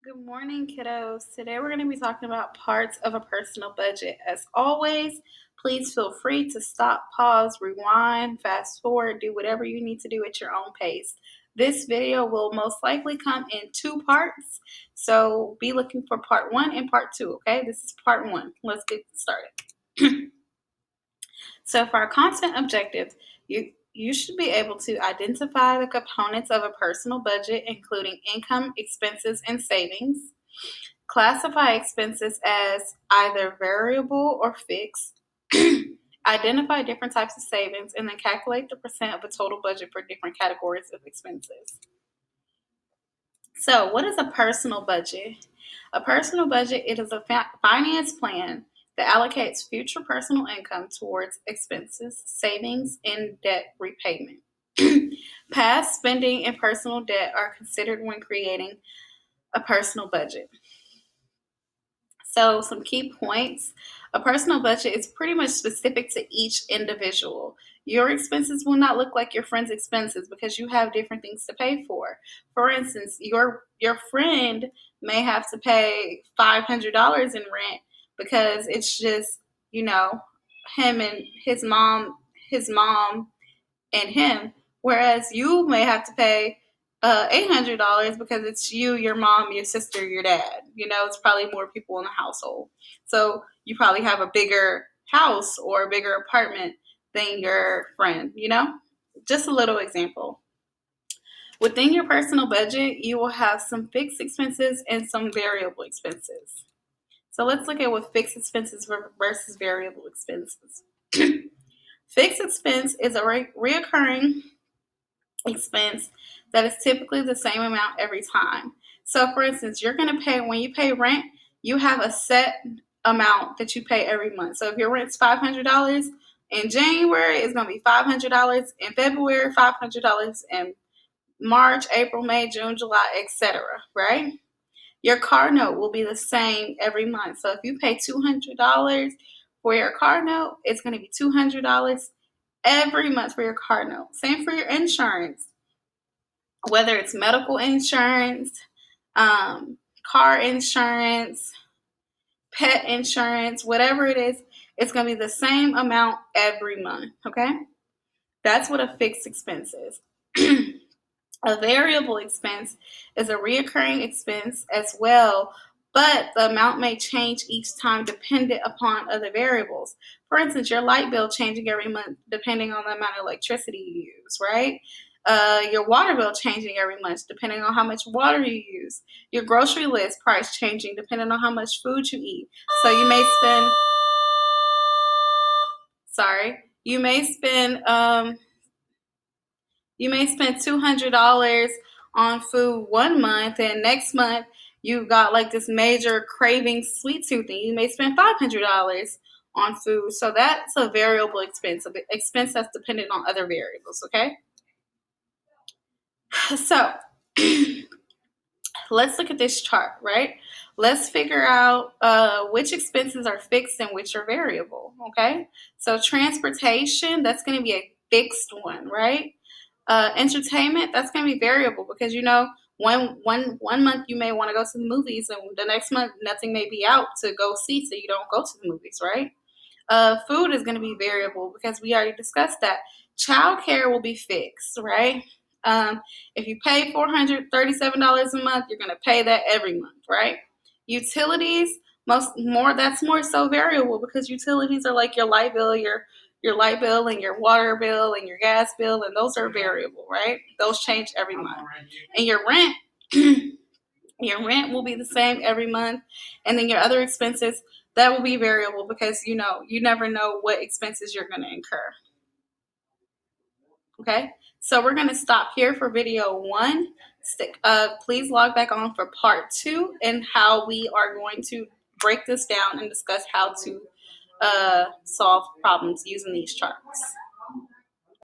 Good morning, kiddos. Today we're going to be talking about parts of a personal budget. As always, please feel free to stop, pause, rewind, fast forward, do whatever you need to do at your own pace. This video will most likely come in two parts, so be looking for part one and part two, okay? This is part one. Let's get started. So for our content objectives, you should be able to identify the components of a personal budget, including income, expenses, and savings. Classify expenses as either variable or fixed. Identify different types of savings and then calculate the percent of the total budget for different categories of expenses. So, what is a personal budget? A personal budget it is a finance plan that allocates future personal income towards expenses, savings, and debt repayment. Past spending and personal debt are considered when creating a personal budget. So, some key points. A personal budget is pretty much specific to each individual. Your expenses will not look like your friend's expenses because you have different things to pay for. For instance, your friend may have to pay $500 in rent because it's just, you know, him and his mom and him, whereas you may have to pay $800 because it's you, your mom, your sister, your dad. You know, it's probably more people in the household. So you probably have a bigger house or a bigger apartment than your friend, you know? Just a little example. Within your personal budget, you will have some fixed expenses and some variable expenses. So let's look at what fixed expenses versus variable expenses. Fixed expense is a reoccurring expense that is typically the same amount every time. So, for instance, you're going to pay when you pay rent, you have a set amount that you pay every month. So, if your rent's $500 in January, it's going to be $500 in February, $500 in March, April, May, June, July, etc. Right? Your car note will be the same every month. So, if you pay $200 for your car note, it's going to be $200 every month for your car note. Same for your insurance, whether it's medical insurance, car insurance, pet insurance, whatever it is, it's going to be the same amount every month. Okay? That's what a fixed expense is. A variable expense is a reoccurring expense as well, but the amount may change each time dependent upon other variables. For instance, your light bill changing every month depending on the amount of electricity you use, right? Your water bill changing every month depending on how much water you use. Your grocery list price changing depending on how much food you eat. So you may spend $200 on food one month, and next month you got like this major craving sweet tooth thing. You may spend $500 on food. So that's a variable expense, an expense that's dependent on other variables. Okay. So let's look at this chart, right? Let's figure out which expenses are fixed and which are variable. Okay. So transportation, that's going to be a fixed one, right? Entertainment, that's going to be variable because one month you may want to go to the movies and the next month nothing may be out to go see, so you don't go to the movies, right? Food is going to be variable because we already discussed that. Childcare will be fixed, right? Um, if you pay $437 a month, you're going to pay that every month, right? Utilities, that's more so variable because utilities are like your light bill, your light bill and your water bill and your gas bill, and those are variable, right? Those change every month. And your rent, your rent will be the same every month, and then your other expenses that will be variable because you never know what expenses you're going to incur. Okay, so we're going to stop here for video one. Please log back on for part two and how we are going to break this down and discuss how to solve problems using these charts.